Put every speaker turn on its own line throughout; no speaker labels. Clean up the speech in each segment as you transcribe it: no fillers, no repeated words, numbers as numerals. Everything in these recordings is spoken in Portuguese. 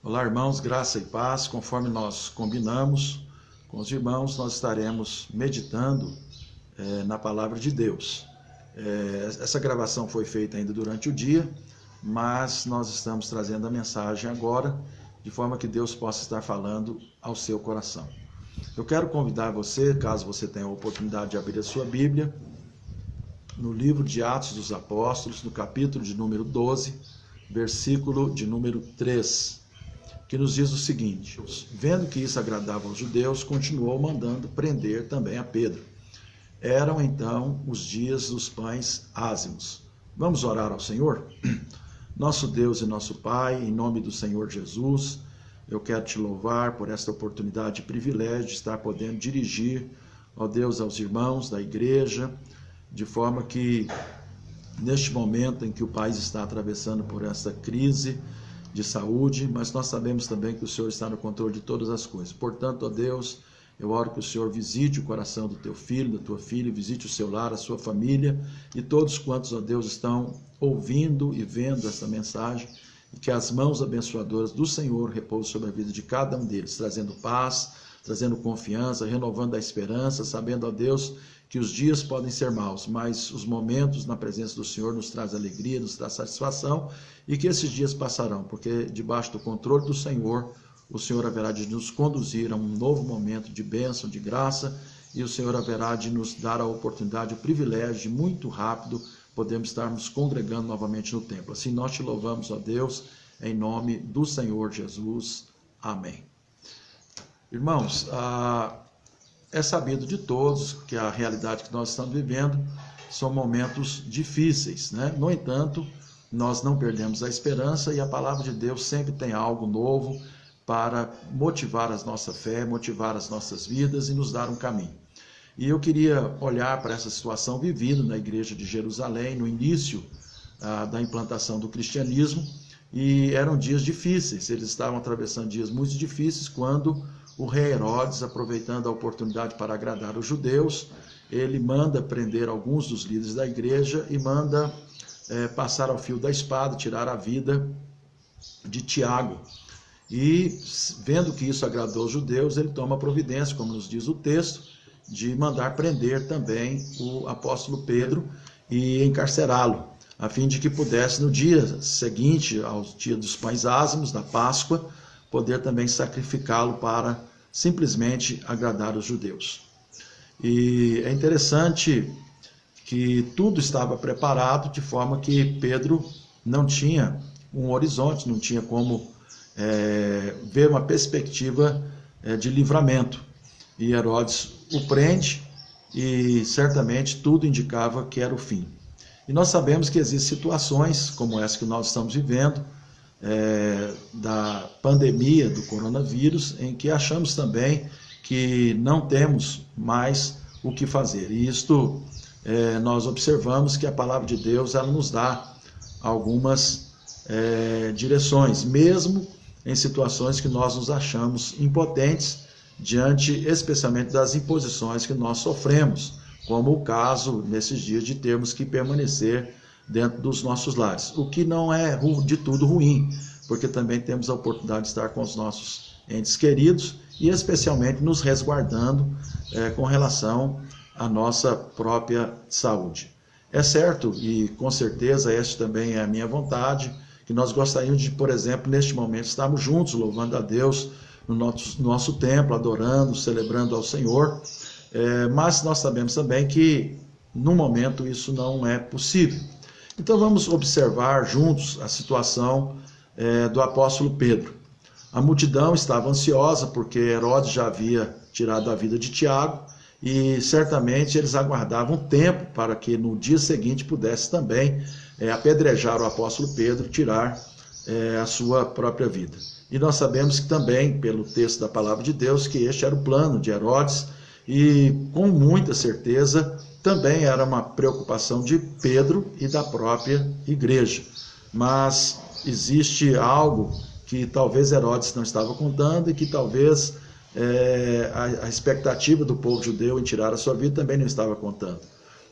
Olá, irmãos, graça e paz. Conforme nós combinamos com os irmãos, nós estaremos meditando na palavra de Deus. Essa gravação foi feita ainda durante o dia, mas nós estamos trazendo a mensagem agora, de forma que Deus possa estar falando ao seu coração. Eu quero convidar você, caso você tenha a oportunidade de abrir a sua Bíblia, no livro de Atos dos Apóstolos, no capítulo de número 12, versículo de número 3, que nos diz o seguinte: vendo que isso agradava aos judeus, continuou mandando prender também a Pedro. Eram então os dias dos pães ázimos. Vamos orar ao Senhor? Nosso Deus e nosso Pai, em nome do Senhor Jesus, eu quero te louvar por esta oportunidade e privilégio de estar podendo dirigir, ó Deus, aos irmãos da igreja, de forma que neste momento em que o país está atravessando por essa crise de saúde, mas nós sabemos também que o Senhor está no controle de todas as coisas. Portanto, ó Deus, eu oro que o Senhor visite o coração do teu filho, da tua filha, visite o seu lar, a sua família e todos quantos, ó Deus, estão ouvindo e vendo essa mensagem, e que as mãos abençoadoras do Senhor repousem sobre a vida de cada um deles, trazendo paz, trazendo confiança, renovando a esperança, sabendo, ó Deus, que os dias podem ser maus, mas os momentos na presença do Senhor nos traz alegria, nos traz satisfação, e que esses dias passarão, porque debaixo do controle do Senhor, o Senhor haverá de nos conduzir a um novo momento de bênção, de graça, e o Senhor haverá de nos dar a oportunidade, o privilégio de muito rápido podermos estar nos congregando novamente no templo. Assim nós te louvamos, ó Deus, em nome do Senhor Jesus. Amém. Irmãos, é sabido de todos que a realidade que nós estamos vivendo são momentos difíceis, né? No entanto, nós não perdemos a esperança e a palavra de Deus sempre tem algo novo para motivar a nossa fé, motivar as nossas vidas e nos dar um caminho. E eu queria olhar para essa situação vivida na igreja de Jerusalém, no início da implantação do cristianismo, e eram dias difíceis, eles estavam atravessando dias muito difíceis quando o rei Herodes, aproveitando a oportunidade para agradar os judeus, ele manda prender alguns dos líderes da igreja e manda passar ao fio da espada, tirar a vida de Tiago. E vendo que isso agradou os judeus, ele toma providência, como nos diz o texto, de mandar prender também o apóstolo Pedro e encarcerá-lo, a fim de que pudesse no dia seguinte, ao dia dos pães ázimos, da Páscoa, poder também sacrificá-lo para simplesmente agradar os judeus. E é interessante que tudo estava preparado de forma que Pedro não tinha um horizonte, não tinha como ver uma perspectiva de livramento. E Herodes o prende e certamente tudo indicava que era o fim. E nós sabemos que existem situações como essa que nós estamos vivendo, da pandemia do coronavírus, em que achamos também que não temos mais o que fazer. E isto nós observamos que a palavra de Deus ela nos dá algumas direções, mesmo em situações que nós nos achamos impotentes diante especialmente das imposições que nós sofremos, como o caso nesses dias de termos que permanecer dentro dos nossos lares, o que não é de tudo ruim, porque também temos a oportunidade de estar com os nossos entes queridos e especialmente nos resguardando com relação à nossa própria saúde. É certo, e com certeza esta também é a minha vontade, que nós gostaríamos de, por exemplo, neste momento, estarmos juntos, louvando a Deus no nosso templo, adorando, celebrando ao Senhor, mas nós sabemos também que, no momento, isso não é possível. Então vamos observar juntos a situação do apóstolo Pedro. A multidão estava ansiosa porque Herodes já havia tirado a vida de Tiago e certamente eles aguardavam tempo para que no dia seguinte pudesse também apedrejar o apóstolo Pedro, tirar a sua própria vida. E nós sabemos que também, pelo texto da palavra de Deus, que este era o plano de Herodes e com muita certeza também era uma preocupação de Pedro e da própria igreja. Mas existe algo que talvez Herodes não estava contando e que talvez a expectativa do povo judeu em tirar a sua vida também não estava contando.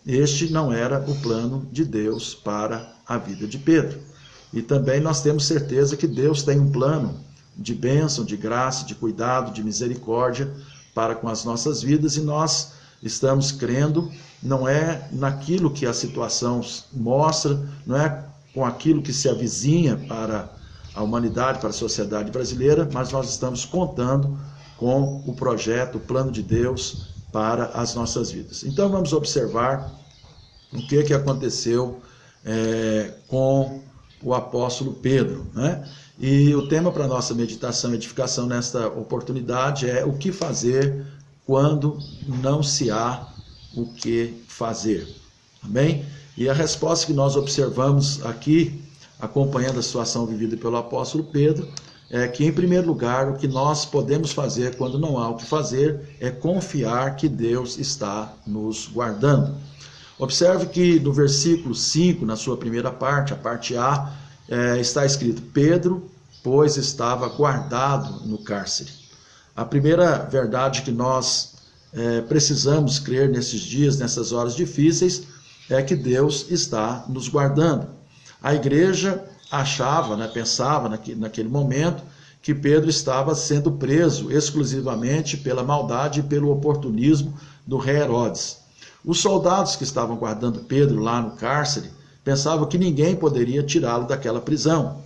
Este não era o plano de Deus para a vida de Pedro. E também nós temos certeza que Deus tem um plano de bênção, de graça, de cuidado, de misericórdia para com as nossas vidas, e nós estamos crendo, não é naquilo que a situação mostra, não é com aquilo que se avizinha para a humanidade, para a sociedade brasileira, mas nós estamos contando com o projeto, o plano de Deus para as nossas vidas. Então vamos observar o que aconteceu com o apóstolo Pedro, né? E o tema para a nossa meditação e edificação nesta oportunidade é o que fazer quando não se há o que fazer. Amém? E a resposta que nós observamos aqui, acompanhando a situação vivida pelo apóstolo Pedro, é que, em primeiro lugar, o que nós podemos fazer quando não há o que fazer é confiar que Deus está nos guardando. Observe que no versículo 5, na sua primeira parte, a parte A, está escrito: Pedro, pois estava guardado no cárcere. A primeira verdade que nós precisamos crer nesses dias, nessas horas difíceis, é que Deus está nos guardando. A igreja achava, pensava naquele momento, que Pedro estava sendo preso exclusivamente pela maldade e pelo oportunismo do rei Herodes. Os soldados que estavam guardando Pedro lá no cárcere pensavam que ninguém poderia tirá-lo daquela prisão.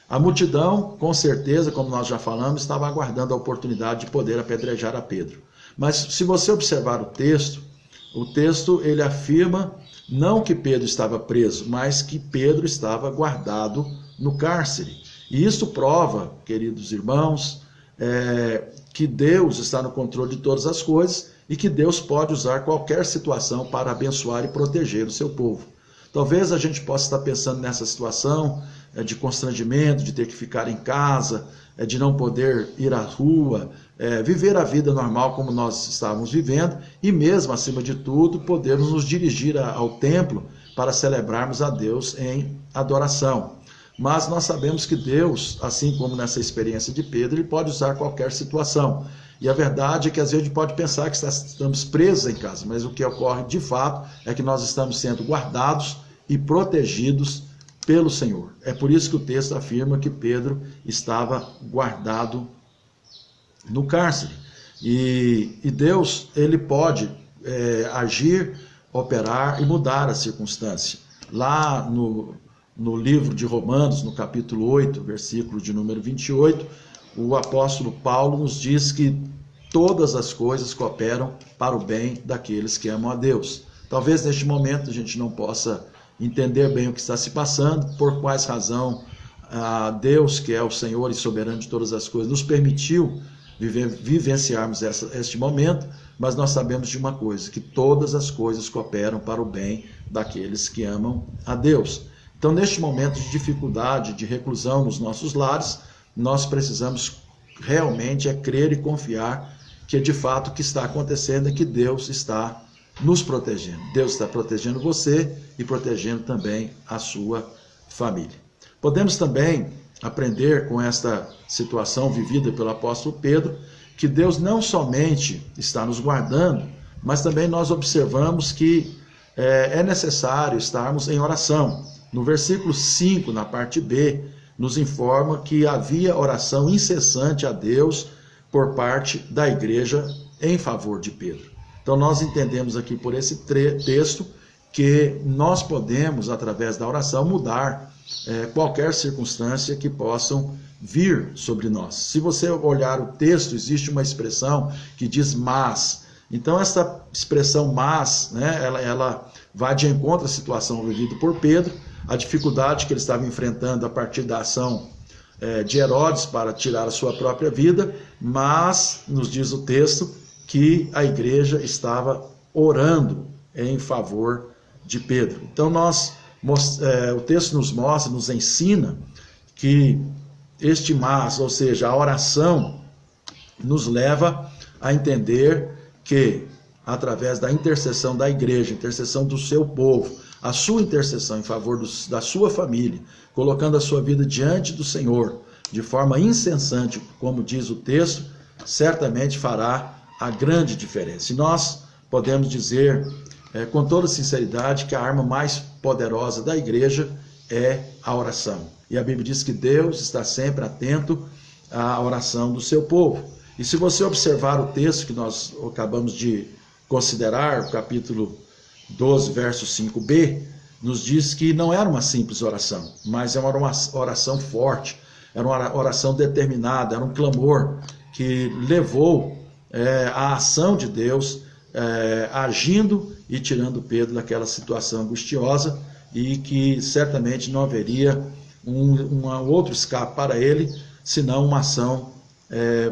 A multidão, com certeza, como nós já falamos, estava aguardando a oportunidade de poder apedrejar a Pedro. Mas se você observar o texto ele afirma não que Pedro estava preso, mas que Pedro estava guardado no cárcere. E isso prova, queridos irmãos, que Deus está no controle de todas as coisas e que Deus pode usar qualquer situação para abençoar e proteger o seu povo. Talvez a gente possa estar pensando nessa situação de constrangimento, de ter que ficar em casa, de não poder ir à rua, viver a vida normal como nós estávamos vivendo e mesmo, acima de tudo, podermos nos dirigir ao templo para celebrarmos a Deus em adoração. Mas nós sabemos que Deus, assim como nessa experiência de Pedro, Ele pode usar qualquer situação. E a verdade é que às vezes a gente pode pensar que estamos presos em casa, mas o que ocorre de fato é que nós estamos sendo guardados e protegidos pelo Senhor. É por isso que o texto afirma que Pedro estava guardado no cárcere. E Deus, Ele pode agir, operar e mudar a circunstância. Lá no livro de Romanos, no capítulo 8, versículo de número 28, o apóstolo Paulo nos diz que todas as coisas cooperam para o bem daqueles que amam a Deus. Talvez neste momento a gente não possa entender bem o que está se passando, por quais razão Deus, que é o Senhor e soberano de todas as coisas, nos permitiu vivenciarmos este momento, mas nós sabemos de uma coisa, que todas as coisas cooperam para o bem daqueles que amam a Deus. Então, neste momento de dificuldade, de reclusão nos nossos lares, nós precisamos realmente crer e confiar que de fato o que está acontecendo é que Deus está nos protegendo. Deus está protegendo você e protegendo também a sua família. Podemos também aprender com esta situação vivida pelo apóstolo Pedro, que Deus não somente está nos guardando, mas também nós observamos que é necessário estarmos em oração. No versículo 5, na parte B, nos informa que havia oração incessante a Deus por parte da igreja em favor de Pedro. Então nós entendemos aqui por esse texto que nós podemos, através da oração, mudar qualquer circunstância que possam vir sobre nós. Se você olhar o texto, existe uma expressão que diz mas. Então essa expressão mas, ela vai de encontro à situação vivida por Pedro, a dificuldade que ele estava enfrentando a partir da ação de Herodes para tirar a sua própria vida, mas nos diz o texto que a igreja estava orando em favor de Pedro. Então o texto nos mostra, nos ensina que este mas, ou seja, a oração, nos leva a entender que através da intercessão da igreja, intercessão do seu povo, a sua intercessão em favor da sua família, colocando a sua vida diante do Senhor, de forma incessante, como diz o texto, certamente fará a grande diferença. E nós podemos dizer com toda sinceridade que a arma mais poderosa da igreja é a oração. E a Bíblia diz que Deus está sempre atento a oração do seu povo. E se você observar o texto que nós acabamos de considerar, o capítulo 12, verso 5b, nos diz que não era uma simples oração, mas é uma oração forte, era uma oração determinada, era um clamor que levou a ação de Deus agindo e tirando Pedro daquela situação angustiosa, e que certamente não haveria um outro escape para ele, senão uma ação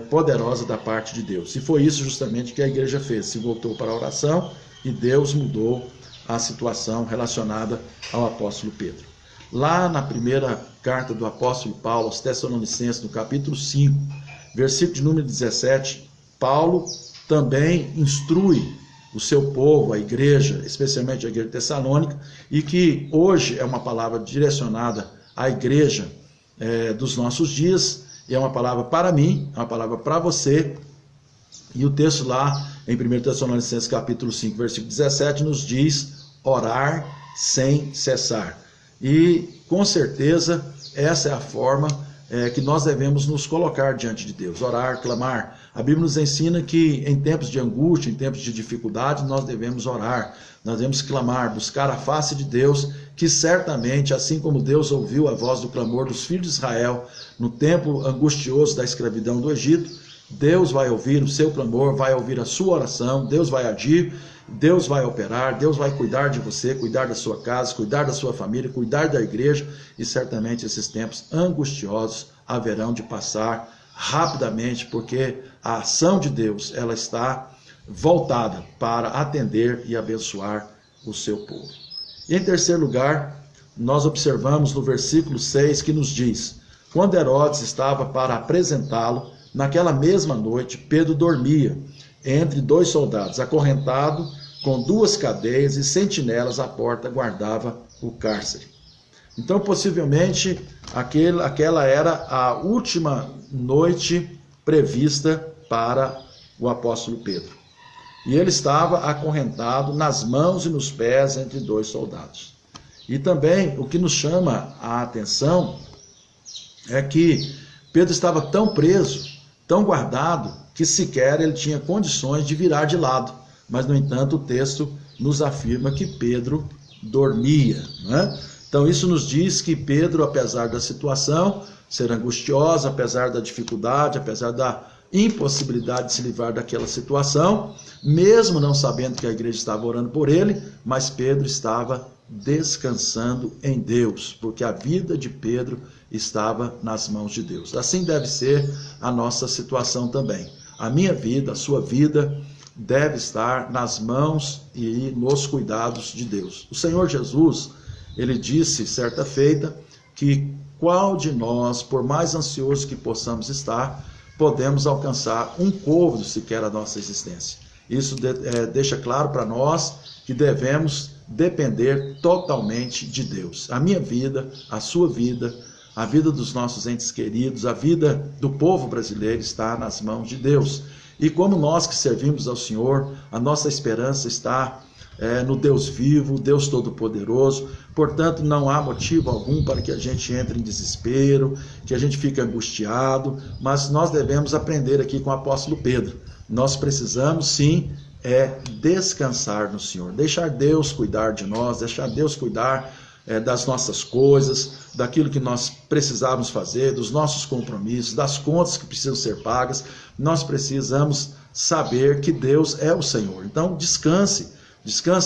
poderosa da parte de Deus. E foi isso justamente que a igreja fez, se voltou para a oração e Deus mudou a situação relacionada ao apóstolo Pedro. Lá na primeira carta do apóstolo Paulo aos Tessalonicenses, no capítulo 5, versículo de número 17, Paulo também instrui o seu povo, a igreja, especialmente a igreja tessalônica, e que hoje é uma palavra direcionada à igreja dos nossos dias, e é uma palavra para mim, é uma palavra para você. E o texto lá em 1 Tessalonicenses capítulo 5, versículo 17, nos diz: orar sem cessar. E com certeza essa é a forma que nós devemos nos colocar diante de Deus, orar, clamar. A Bíblia nos ensina que em tempos de angústia, em tempos de dificuldade, nós devemos orar, nós devemos clamar, buscar a face de Deus, que certamente, assim como Deus ouviu a voz do clamor dos filhos de Israel no tempo angustioso da escravidão do Egito, Deus vai ouvir o seu clamor, vai ouvir a sua oração, Deus vai agir, Deus vai operar, Deus vai cuidar de você, cuidar da sua casa, cuidar da sua família, cuidar da igreja, e certamente esses tempos angustiosos haverão de passar rapidamente, porque a ação de Deus, ela está voltada para atender e abençoar o seu povo. E em terceiro lugar, nós observamos no versículo 6 que nos diz: quando Herodes estava para apresentá-lo, naquela mesma noite, Pedro dormia entre dois soldados, acorrentado com duas cadeias, e sentinelas à porta guardava o cárcere. Então, possivelmente, aquela era a última noite prevista para o apóstolo Pedro. E ele estava acorrentado nas mãos e nos pés entre dois soldados. E também o que nos chama a atenção é que Pedro estava tão preso, tão guardado, que sequer ele tinha condições de virar de lado. Mas, no entanto, o texto nos afirma que Pedro dormia, né? Então, isso nos diz que Pedro, apesar da situação ser angustiosa, apesar da dificuldade, apesar da impossibilidade de se livrar daquela situação, mesmo não sabendo que a igreja estava orando por ele, mas Pedro estava descansando em Deus, porque a vida de Pedro estava nas mãos de Deus. Assim deve ser a nossa situação também. A minha vida, a sua vida, deve estar nas mãos e nos cuidados de Deus. O Senhor Jesus, ele disse certa feita que qual de nós, por mais ansioso que possamos estar, podemos alcançar um côvado sequer a nossa existência. Isso deixa claro para nós que devemos depender totalmente de Deus. A minha vida, a sua vida, a vida dos nossos entes queridos, a vida do povo brasileiro está nas mãos de Deus. E como nós que servimos ao Senhor, a nossa esperança está no Deus vivo, Deus Todo-Poderoso. Portanto, não há motivo algum para que a gente entre em desespero, que a gente fique angustiado, mas nós devemos aprender aqui com o apóstolo Pedro. Nós precisamos sim descansar no Senhor, deixar Deus cuidar de nós, deixar Deus cuidar das nossas coisas, daquilo que nós precisamos fazer, dos nossos compromissos, das contas que precisam ser pagas. Nós precisamos saber que Deus é o Senhor. Então, descanse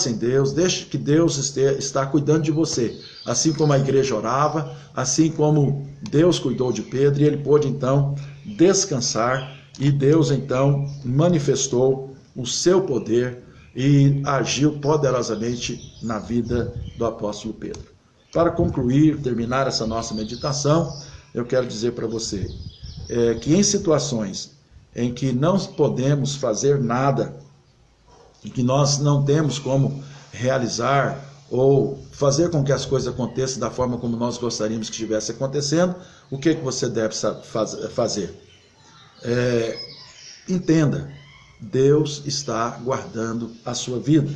em Deus, deixe que Deus está cuidando de você. Assim como a igreja orava, assim como Deus cuidou de Pedro, e ele pôde então descansar, e Deus então manifestou o seu poder e agiu poderosamente na vida do apóstolo Pedro. Para concluir, terminar essa nossa meditação, eu quero dizer para você que em situações em que não podemos fazer nada, e que nós não temos como realizar ou fazer com que as coisas aconteçam da forma como nós gostaríamos que estivesse acontecendo, o que você deve fazer? Entenda, Deus está guardando a sua vida.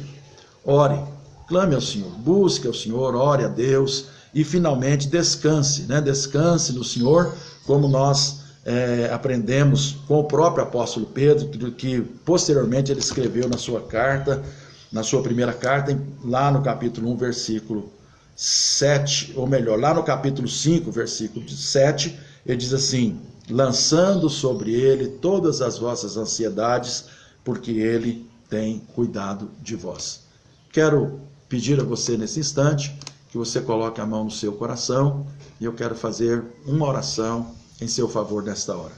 Ore, clame ao Senhor, busque ao Senhor, ore a Deus e finalmente descanse, né? Descanse no Senhor, como nós aprendemos com o próprio apóstolo Pedro, que posteriormente ele escreveu na sua carta, na sua primeira carta, lá no capítulo 1, versículo 7, ou melhor, lá no capítulo 5, versículo 7, ele diz assim: lançando sobre ele todas as vossas ansiedades, porque ele tem cuidado de vós. Quero pedir a você nesse instante que você coloque a mão no seu coração, e eu quero fazer uma oração em seu favor nesta hora.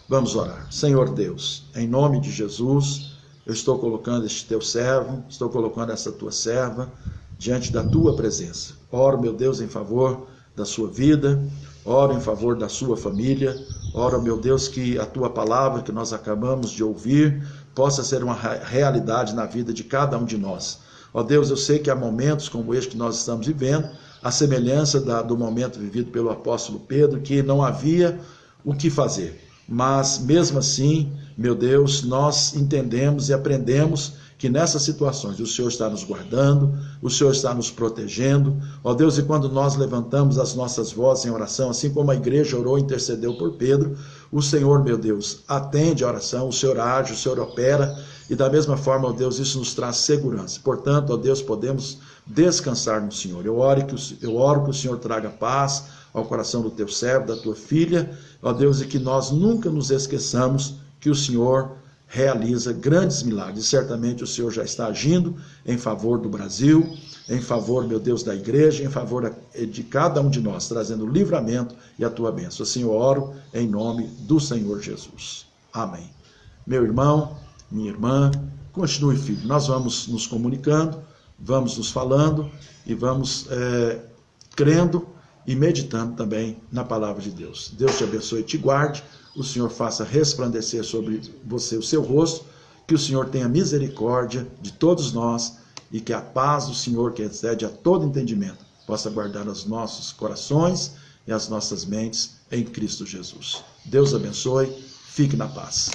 Vamos orar. Senhor Deus, em nome de Jesus, eu estou colocando este teu servo, estou colocando essa tua serva diante da tua presença. Oro, meu Deus, em favor da sua vida, oro em favor da sua família, oro, meu Deus, que a tua palavra que nós acabamos de ouvir possa ser uma realidade na vida de cada um de nós. Ó Deus, eu sei que há momentos como este que nós estamos vivendo, a semelhança do momento vivido pelo apóstolo Pedro, que não havia o que fazer. Mas mesmo assim, meu Deus, nós entendemos e aprendemos que nessas situações o Senhor está nos guardando, o Senhor está nos protegendo. Ó Deus, e quando nós levantamos as nossas vozes em oração, assim como a igreja orou e intercedeu por Pedro, o Senhor, meu Deus, atende a oração, o Senhor age, o Senhor opera, e da mesma forma, ó Deus, isso nos traz segurança. Portanto, ó Deus, podemos descansar no Senhor. Eu oro que o Senhor traga paz ao coração do teu servo, da tua filha, ó Deus, e que nós nunca nos esqueçamos que o Senhor realiza grandes milagres. Certamente o Senhor já está agindo em favor do Brasil, em favor, meu Deus, da igreja, em favor de cada um de nós, trazendo livramento e a tua bênção. Assim eu oro em nome do Senhor Jesus. Amém. Meu irmão, minha irmã, continue firme. Nós vamos nos comunicando, vamos nos falando e vamos crendo e meditando também na palavra de Deus. Deus te abençoe e te guarde. O Senhor faça resplandecer sobre você o seu rosto, que o Senhor tenha misericórdia de todos nós e que a paz do Senhor, que excede a todo entendimento, possa guardar os nossos corações e as nossas mentes em Cristo Jesus. Deus abençoe, fique na paz.